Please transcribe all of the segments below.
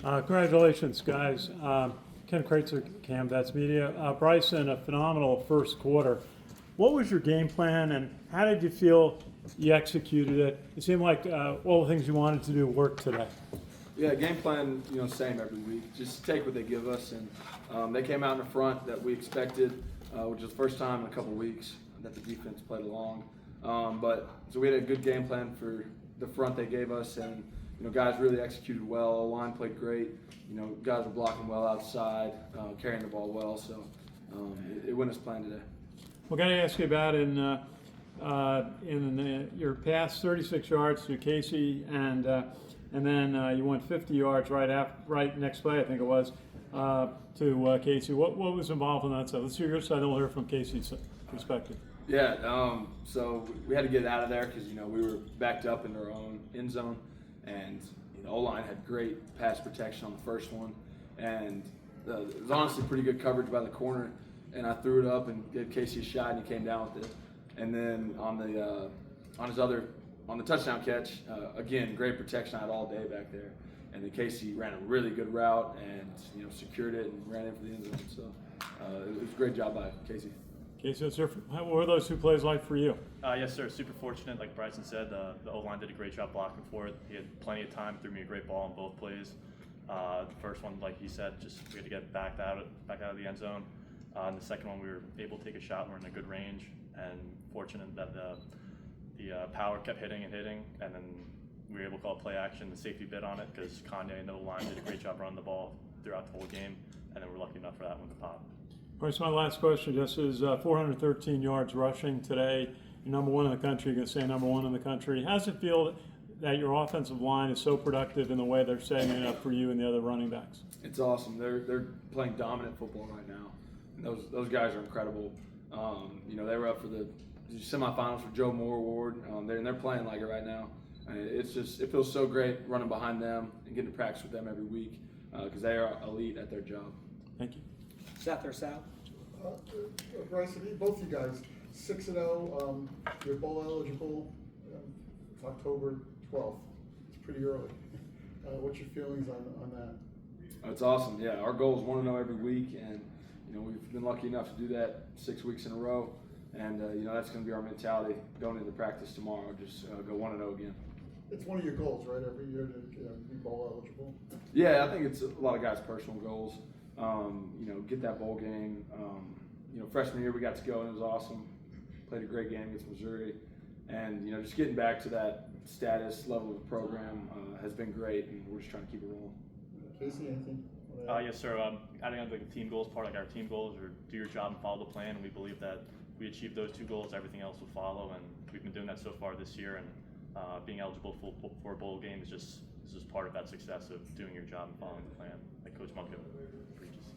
Congratulations, guys. Ken Kreitzer, Cam Vets Media. Bryson, a phenomenal first quarter. What was your game plan, and how did you feel you executed it? It seemed like all the things you wanted to do worked today. Yeah, game plan, same every week. Just take what they give us, and they came out in the front that we expected, which is the first time in a couple weeks that the defense played along. So we had a good game plan for the front they gave us, and guys really executed well. Line played great. Guys were blocking well outside, carrying the ball well. So it went as planned today. Well, got to ask you about in your pass, 36 yards to Casey, and then you went 50 yards right next play, I think it was, to Casey. What was involved in that side? Let's hear your side, and we'll hear from Casey's perspective. Yeah, so we had to get out of there because we were backed up in our own end zone, and O-line had great pass protection on the first one, and it was honestly pretty good coverage by the corner, and I threw it up and gave Casey a shot, and he came down with it. And then on the touchdown catch, again, great protection I had all day back there, and then Casey ran a really good route and secured it and ran in for the end zone. So it was a great job by Casey. Casey, what were those two plays like for you? Yes, sir. Super fortunate. Like Bryson said, the O-line did a great job blocking for it. He had plenty of time, threw me a great ball on both plays. The first one, like he said, just we had to get back out of the end zone. And the second one, we were able to take a shot. We're in a good range, and fortunate that the power kept hitting, and then we were able to call play action. The safety bit on it because Kanye and the O-line did a great job running the ball throughout the whole game, and then we're lucky enough for that one to pop. All right, so my last question just is 413 yards rushing today. You're number one in the country. You're going to say number one in the country. How does it feel that your offensive line is so productive in the way they're setting it up for you and the other running backs? It's awesome. They're playing dominant football right now. And those guys are incredible. They were up for the semifinals for Joe Moore Award. They're playing like it right now. It feels so great running behind them and getting to practice with them every week because they are elite at their job. Thank you. Seth or Sal? Bryson, both you guys, 6-0. You're bowl eligible. It's October 12th. It's pretty early. What's your feelings on that? It's awesome. Yeah, our goal is 1-0 every week, and we've been lucky enough to do that 6 weeks in a row. And that's going to be our mentality going into practice tomorrow. Just go 1-0 again. It's one of your goals, right? Every year to be bowl eligible. Yeah, I think it's a lot of guys' personal goals. Get that bowl game. Freshman year we got to go and it was awesome. Played a great game against Missouri, and just getting back to that status level of the program has been great, and we're just trying to keep it rolling. Casey, anything? Yes, sir. Adding on to the team goals part, like our team goals are do your job and follow the plan, and we believe that we achieve those two goals, everything else will follow, and we've been doing that so far this year, and being eligible for a bowl game is just part of that success of doing your job and following the plan, like Coach Monk preaches.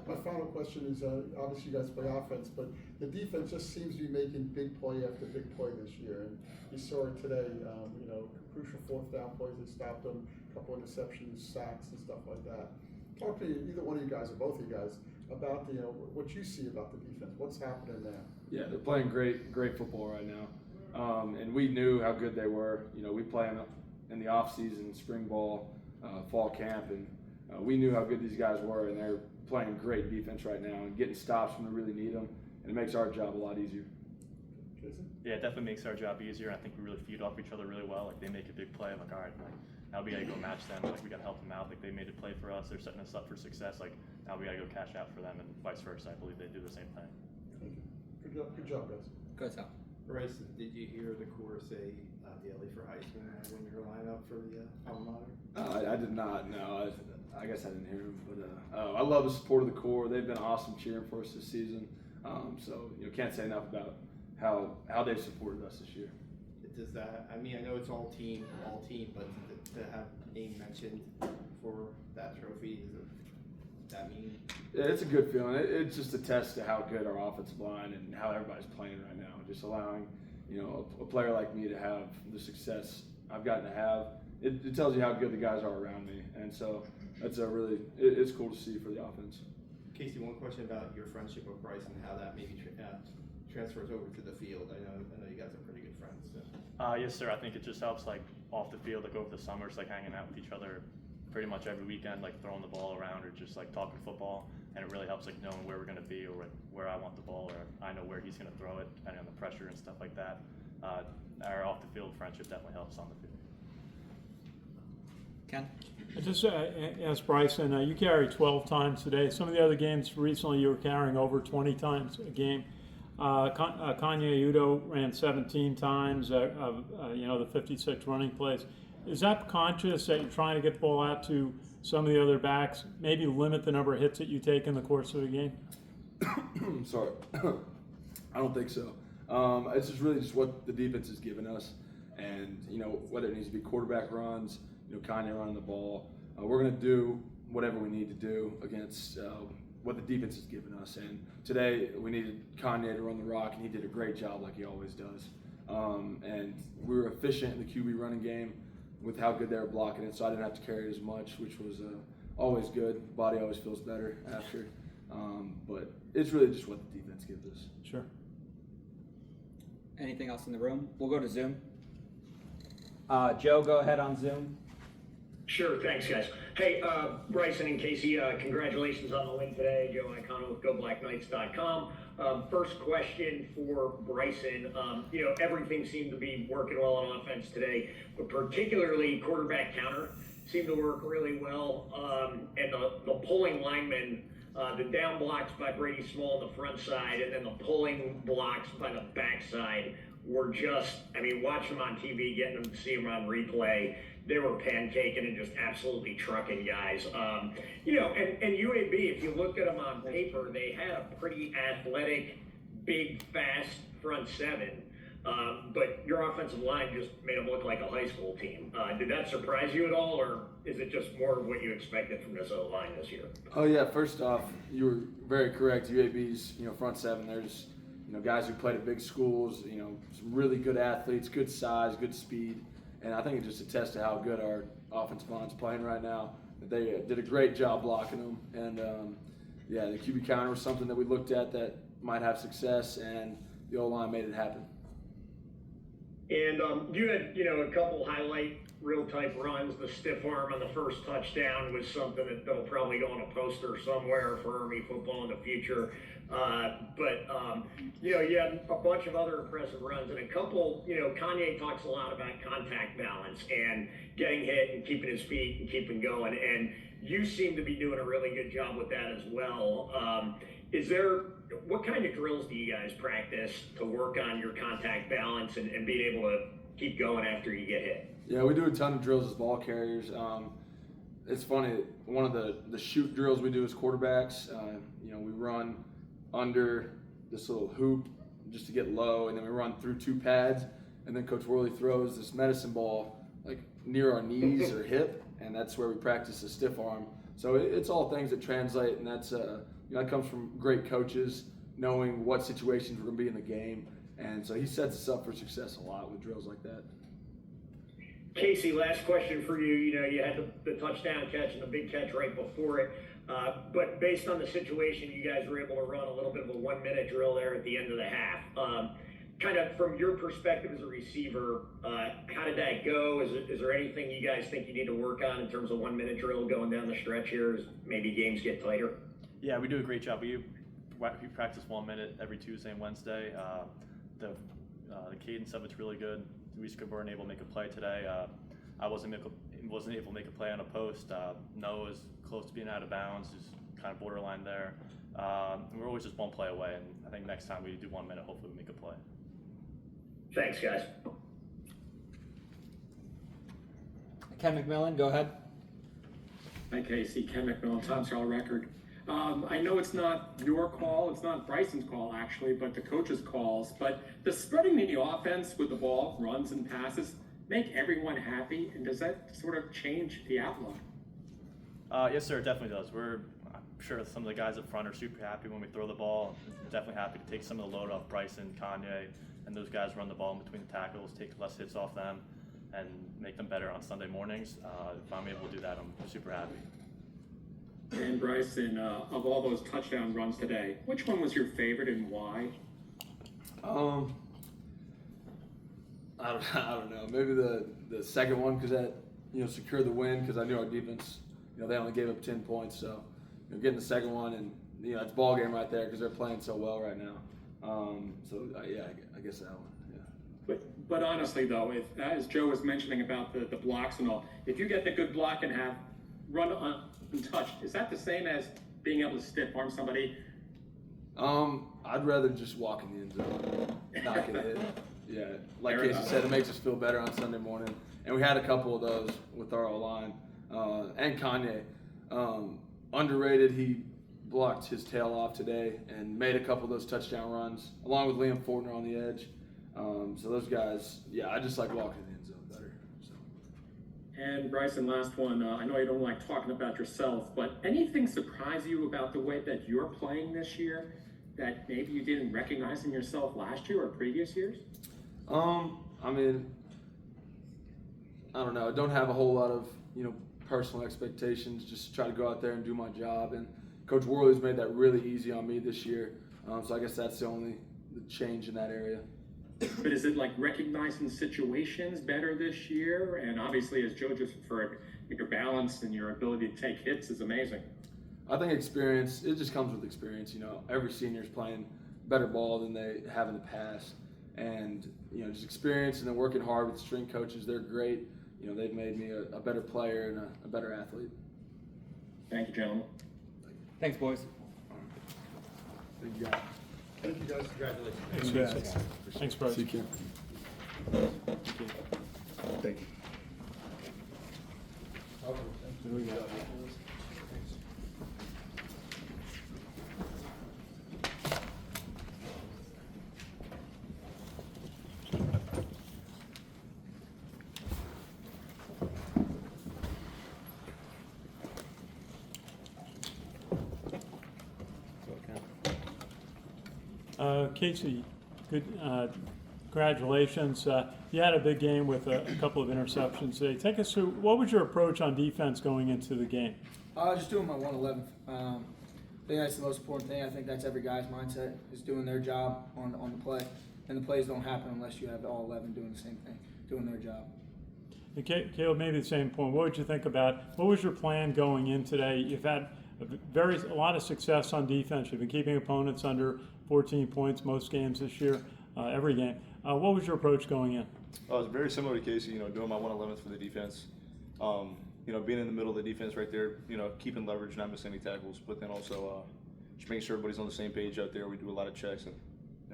My final question is, obviously you guys play offense, but the defense just seems to be making big play after big play this year. And you saw it today, crucial fourth down plays that stopped them, a couple interceptions, sacks, and stuff like that. Talk to either one of you guys or both of you guys about what you see about the defense. What's happening there? Yeah, they're playing great football right now, and we knew how good they were. We play in the off season, spring ball, fall camp, and we knew how good these guys were, and they're playing great defense right now and getting stops when we really need them, and it makes our job a lot easier. Jason? Yeah, it definitely makes our job easier. I think we really feed off each other really well. Like they make a big play, I'm like, all right, now we gotta go match them. Like we gotta help them out. Like they made a play for us. They're setting us up for success. Like now we gotta go cash out for them, and vice versa. I believe they do the same thing. Thank you. Good job, guys. Go ahead, Sal. Bryson, did you hear the corps say daily for Heisman when you were lining up for the alma mater? I did not. No, I guess I didn't hear him. But I love the support of the Corps. They've been awesome cheering for us this season. So can't say enough about how they've supported us this year. Does that? I mean, I know it's all team, but to have name mentioned for that trophy, does that mean? Yeah, it's a good feeling. It's just a test to how good our offensive line and how everybody's playing right now. Just allowing a player like me to have the success I've gotten to have. It tells you how good the guys are around me, and so that's it's cool to see for the offense. Casey, one question about your friendship with Bryson, how that maybe transfers over to the field. I know you guys are pretty good friends. So. Yes, sir. I think it just helps, like off the field, like over the summers, like hanging out with each other pretty much every weekend, like throwing the ball around or just like talking football, and it really helps like knowing where we're going to be or where I want the ball or I know where he's going to throw it depending on the pressure and stuff like that. Our off the field friendship definitely helps on the field. Ken? I just asked Bryson, you carry 12 times today. Some of the other games recently you were carrying over 20 times a game. Kanye Udo ran 17 times, the 56 running plays. Is that conscious that you're trying to get the ball out to some of the other backs, maybe limit the number of hits that you take in the course of the game? Sorry. I don't think so. It's just really just what the defense has given us. And, whether it needs to be quarterback runs, Kanye running the ball, we're going to do whatever we need to do against what the defense has given us. And today we needed Kanye to run the rock, and he did a great job like he always does. And we were efficient in the QB running game with how good they were blocking it, so I didn't have to carry it as much, which was always good. Body always feels better after. But it's really just what the defense gives us. Sure. Anything else in the room? We'll go to Zoom. Joe, go ahead on Zoom. Sure, thanks guys. Hey, Bryson and Casey, congratulations on the win today. Joe Iacono with GoBlackKnights.com. First question for Bryson. Everything seemed to be working well on offense today, but particularly quarterback counter seemed to work really well. And the pulling linemen, the down blocks by Brady Small on the front side, and then the pulling blocks by the back side were just, watching them on TV, getting them to see them on replay, they were pancaking and just absolutely trucking guys. And UAB, if you look at them on paper, they had a pretty athletic, big, fast front seven. But your offensive line just made them look like a high school team. Did that surprise you at all, or is it just more of what you expected from this O-line this year? Oh yeah, first off, you were very correct. UAB's, front seven, they're just, guys who played at big schools, some really good athletes, good size, good speed. And I think it just attests to how good our offensive line's playing right now. That they did a great job blocking them. And the QB counter was something that we looked at that might have success, and the O-line made it happen. And you had, a couple highlight real type runs. The stiff arm on the first touchdown was something that'll probably go on a poster somewhere for Army football in the future. You had a bunch of other impressive runs, and a couple, Kanye talks a lot about contact balance and getting hit and keeping his feet and keeping going. And you seem to be doing a really good job with that as well. What kind of drills do you guys practice to work on your contact balance and being able to keep going after you get hit? Yeah, we do a ton of drills as ball carriers. It's funny, one of the shoot drills we do as quarterbacks, we run under this little hoop just to get low, and then we run through two pads, and then Coach Worley throws this medicine ball like near our knees or hip, and that's where we practice the stiff arm. So it's all things that translate, and that's that comes from great coaches knowing what situations we're going to be in the game, and so he sets us up for success a lot with drills like that. Casey, last question for you. You had the touchdown catch and the big catch right before it. But based on the situation, you guys were able to run a little bit of a 1 minute drill there at the end of the half. Kind of from your perspective as a receiver, how did that go? Is there anything you guys think you need to work on in terms of 1 minute drill going down the stretch here as maybe games get tighter? Yeah, we do a great job. We practice 1 minute every Tuesday and Wednesday. The cadence of it's really good. We weren't able to make a play today. I wasn't able to make a play on a post. Noah was close to being out of bounds, just kind of borderline there. We're always just one play away, and I think next time we do 1 minute, hopefully we make a play. Thanks, guys. Ken McMillan, go ahead. Hi, Casey. Ken McMillan, Tom Sawyer Record. I know it's not your call, it's not Bryson's call actually, but the coach's calls. But does spreading the offense with the ball, runs and passes, make everyone happy? And does that sort of change the outlook? Yes, sir, it definitely does. I'm sure some of the guys up front are super happy when we throw the ball. Definitely happy to take some of the load off Bryson, Kanye, and those guys run the ball in between the tackles, take less hits off them, and make them better on Sunday mornings. If I'm able to do that, I'm super happy. And Bryson, of all those touchdown runs today, which one was your favorite and why? I don't know. Maybe the second one, because that secure the win because I knew our defense, they only gave up 10 points. So, getting the second one and, it's ball game right there because they're playing so well right now. I guess that one, yeah. But honestly, though, as Joe was mentioning about the blocks and all, if you get the good block and have run untouched, is that the same as being able to stiff arm somebody? I'd rather just walk in the end zone, not get hit. Yeah, like Fair Casey enough. said, it makes us feel better on Sunday morning. And we had a couple of those with our O-line. And Kanye, underrated. He blocked his tail off today and made a couple of those touchdown runs, along with Kalib Fortner on the edge. So those guys, I just like walking in the end zone better. So. And Bryson, last one. I know you don't like talking about yourself, but anything surprise you about the way that you're playing this year that maybe you didn't recognize in yourself last year or previous years? I mean, I don't know. I don't have a whole lot of, personal expectations. Just try to go out there and do my job. And Coach Worley's made that really easy on me this year. So I guess that's the only change in that area. But is it like recognizing situations better this year? And obviously, as Joe just referred, your balance and your ability to take hits is amazing. I think experience, it just comes with experience. Every senior's playing better ball than they have in the past. And, just experience and then working hard with string coaches. They're great. They've made me a better player and a better athlete. Thank you, gentlemen. Thanks, boys. Thank you, guys. Thank you, guys. Thanks, guys. Thanks, Bryce. See you, Kim. Thank you. Casey, good. Congratulations. You had a big game with a couple of interceptions today. Take us through, what was your approach on defense going into the game? Just doing my 111th. I think that's the most important thing. I think that's every guy's mindset, is doing their job on the play. And the plays don't happen unless you have all 11 doing the same thing, doing their job. And Caleb, maybe the same point. What would you think about, what was your plan going in today? You've had a lot of success on defense. You've been keeping opponents under 14 points most games this year, every game. What was your approach going in? It was very similar to Casey, doing my 111th for the defense. Being in the middle of the defense right there, keeping leverage, not missing any tackles, but then also just making sure everybody's on the same page out there. We do a lot of checks and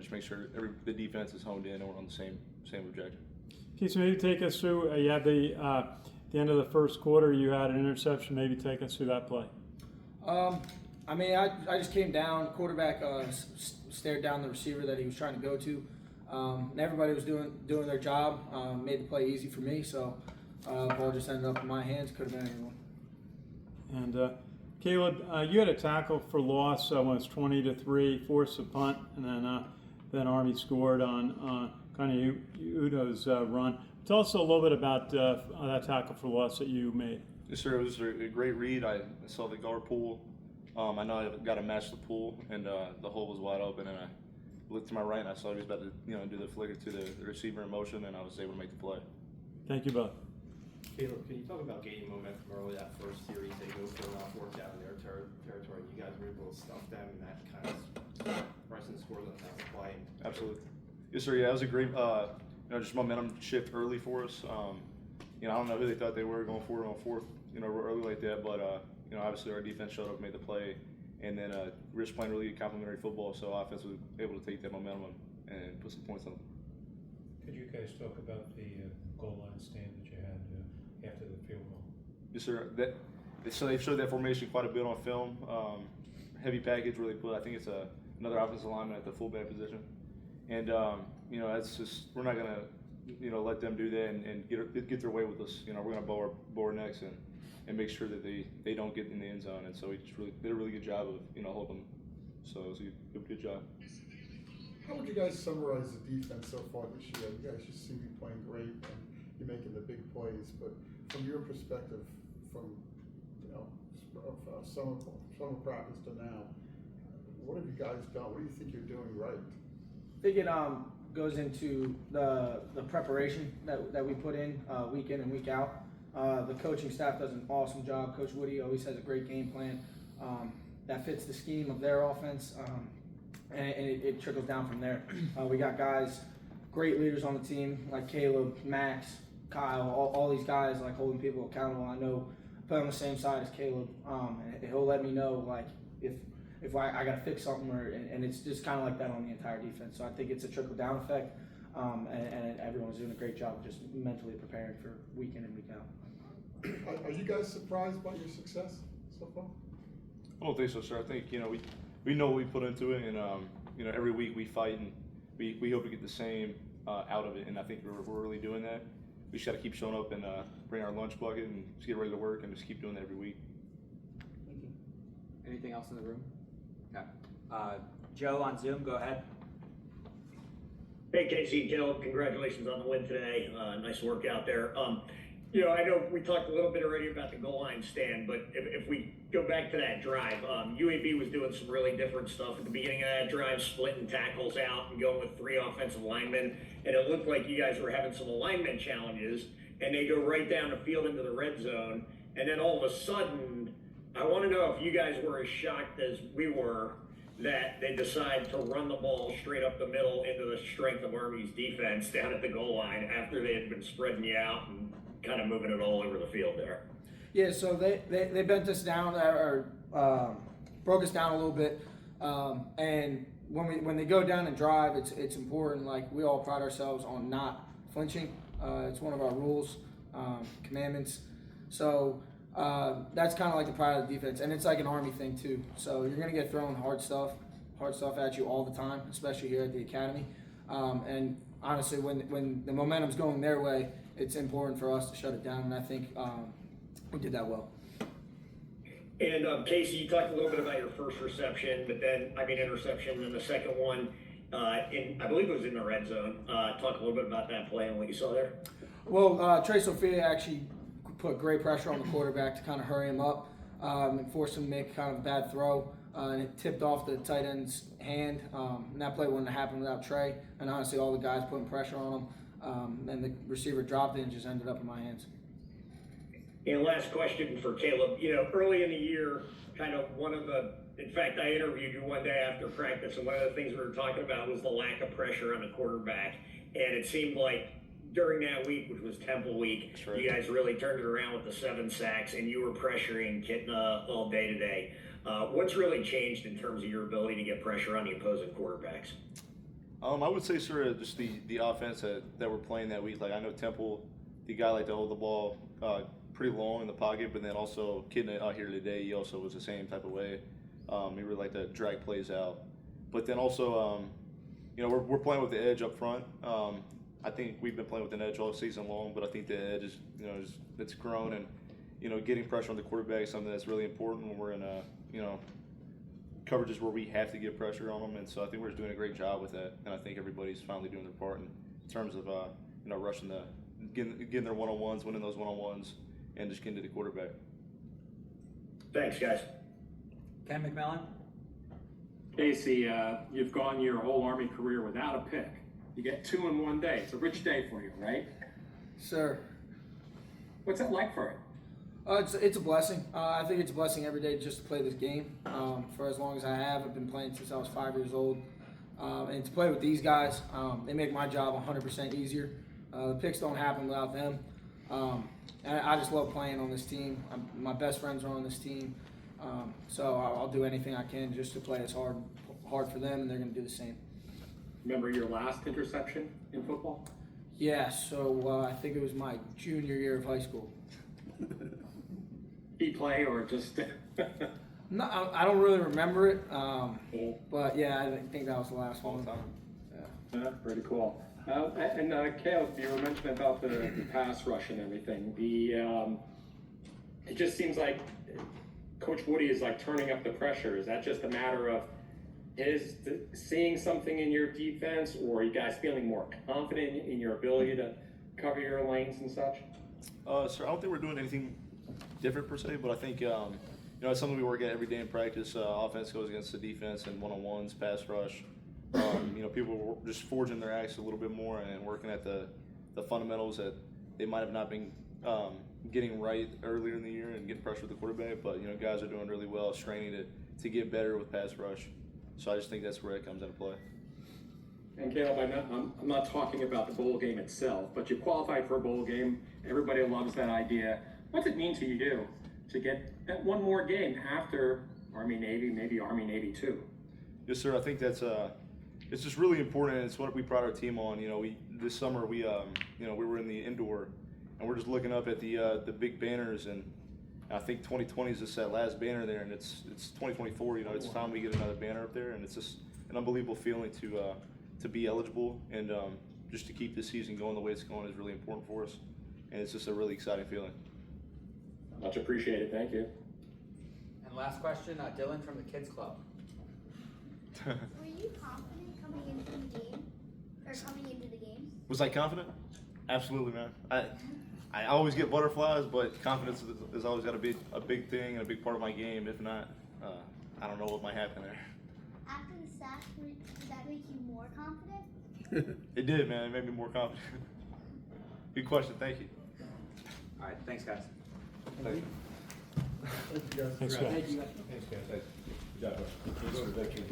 just make sure the defense is honed in and we're on the same objective. Casey, maybe take us through, you had the end of the first quarter, you had an interception. Maybe take us through that play. I just came down, quarterback stared down the receiver that he was trying to go to. And everybody was doing their job, made the play easy for me, so ball just ended up in my hands. Could have been anyone. And Caleb, you had a tackle for loss when it's 20-3, forced a punt, and then Army scored on kind of Udo's run. Tell us a little bit about that tackle for loss that you made. Yes, sir. It was a great read. I saw the guard pull. I know I got to match the pull, and the hole was wide open, and I looked to my right, and I saw he was about to do the flicker to the receiver in motion, and I was able to make the play. Thank you both. Caleb, can you talk about gaining momentum early that first series? They go for an off work down in their territory. You guys were able to stuff them, and that kind of Bryson scores on that play. Absolutely. Yes, sir. Yeah, it was a great, just momentum shift early for us. I don't know who they thought they were going for it on fourth, early like that, but obviously our defense showed up, made the play, and then we were just playing really good complementary football, so offense was able to take that momentum and put some points on them. Could you guys talk about the goal line stand that you had after the field goal? Yes, sir. So they showed that formation quite a bit on film. Heavy package where they put, I think it's another offensive lineman at the fullback position, and that's just, we're not gonna let them do that and get their way with us. We're gonna bow our necks and make sure that they don't get in the end zone. And so we just really did a really good job of holding them. So it was a good job. How would you guys summarize the defense so far this year? You guys just seem to be playing great and you're making the big plays. But from your perspective, from summer practice to now, what have you guys done? What do you think you're doing right? I think it goes into the preparation that we put in week in and week out. The coaching staff does an awesome job. Coach Woody always has a great game plan that fits the scheme of their offense, and it trickles down from there. We got guys, great leaders on the team like Caleb, Max, Kyle, all these guys like holding people accountable. I know I play on the same side as Caleb, and he'll let me know like if I got to fix something, and it's just kind of like that on the entire defense. So I think it's a trickle down effect, and everyone's doing a great job just mentally preparing for week in and week out. Are you guys surprised by your success so far? I don't think so, sir. I think, we know what we put into it, and, every week we fight, and we hope to get the same out of it, and I think we're really doing that. We just got to keep showing up and bring our lunch bucket and just get ready to work and just keep doing that every week. Thank you. Anything else in the room? Okay. Joe on Zoom, go ahead. Hey, Casey and Caleb, congratulations on the win today. Nice work out there. I know we talked a little bit already about the goal line stand, but if we go back to that drive, UAB was doing some really different stuff at the beginning of that drive, splitting tackles out and going with 3 offensive linemen, and it looked like you guys were having some alignment challenges, and they go right down the field into the red zone, and then all of a sudden, I want to know if you guys were as shocked as we were that they decide to run the ball straight up the middle into the strength of Army's defense down at the goal line after they had been spreading you out and kind of moving it all over the field there. Yeah, so they bent us down or broke us down a little bit, and when they go down and drive, it's important. Like we all pride ourselves on not flinching. It's one of our rules, commandments. So that's kind of like the pride of the defense, and it's like an Army thing too. So you're gonna get thrown hard stuff at you all the time, especially here at the academy. And honestly, when the momentum's going their way, it's important for us to shut it down, and I think we did that well. And Casey, you talked a little bit about your first interception, and the second one, I believe it was in the red zone. Talk a little bit about that play and what you saw there. Well, Trey Sophia actually put great pressure on the quarterback to kind of hurry him up and force him to make kind of a bad throw, and it tipped off the tight end's hand. And that play wouldn't have happened without Trey, and honestly, all the guys putting pressure on him. And the receiver dropped it and just ended up in my hands. And last question for Caleb. Early in the year, in fact, I interviewed you one day after practice, and one of the things we were talking about was the lack of pressure on the quarterback. And it seemed like during that week, which was Temple week, Sure. You guys really turned it around with the 7 sacks, and you were pressuring Kitna all day today. What's really changed in terms of your ability to get pressure on the opposing quarterbacks? I would say, sir, just the offense that we're playing that week. Like I know Temple, the guy liked to hold the ball pretty long in the pocket, but then also Kidna out here today, he also was the same type of way. He really liked to drag plays out. But then also, we're playing with the edge up front. I think we've been playing with an edge all season long, but I think the edge is, it's grown, and getting pressure on the quarterback is something that's really important when we're in coverages where we have to get pressure on them, and so I think we're just doing a great job with that, and I think everybody's finally doing their part in terms of rushing getting their one-on-ones, winning those one-on-ones, and just getting to the quarterback. Thanks, guys. Ken McMillan. Casey, you've gone your whole Army career without a pick. You get 2 in one day. It's a rich day for you, right? Sir. What's it like for you? It's a blessing. I think it's a blessing every day just to play this game for as long as I have. I've been playing since I was 5 years old. And to play with these guys, they make my job 100% easier. The picks don't happen without them. And I just love playing on this team. My best friends are on this team. So I'll do anything I can just to play as hard for them, and they're going to do the same. Remember your last interception in football? Yeah, so I think it was my junior year of high school. Key play or just? No, I don't really remember it, but yeah, I think that was the last one. Yeah, pretty cool. And Caleb, you were mentioning about the pass rush and everything. It just seems like Coach Woody is like turning up the pressure. Is that just a matter of seeing something in your defense, or are you guys feeling more confident in your ability to cover your lanes and such? Sir, I don't think we're doing anything different per se, but I think it's something we work at every day in practice. Offense goes against the defense and one-on-ones, pass rush. People were just forging their axe a little bit more and working at the fundamentals that they might have not been getting right earlier in the year and getting pressure with the quarterback. But guys are doing really well, straining to get better with pass rush. So I just think that's where it comes into play. And Caleb, I'm not talking about the bowl game itself, but you qualified for a bowl game. Everybody loves that idea. What's it mean to you to get that one more game after Army-Navy, maybe Army-Navy 2? Yes, sir. I think that's it's just really important. It's what we pride our team on. This summer we were in the indoor, and we're just looking up at the big banners, and I think 2020 is just that last banner there, and it's 2024. It's time we get another banner up there, and it's just an unbelievable feeling to be eligible, and just to keep this season going the way it's going is really important for us, and it's just a really exciting feeling. Much appreciated. Thank you. And last question, Dylan from the Kids Club. Were you confident coming into the game? Or coming into the games? Was I confident? Absolutely, man. I always get butterflies, but confidence has always got to be a big thing and a big part of my game. If not, I don't know what might happen there. After the sack, did that make you more confident? It did, man. It made me more confident. Good question. Thank you. All right, thanks, guys. Thank you, guys. Thanks, guys. Thank you, guys. Thanks, guys. Good job, bro. Thanks for the victory,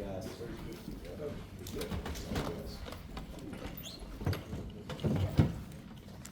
guys.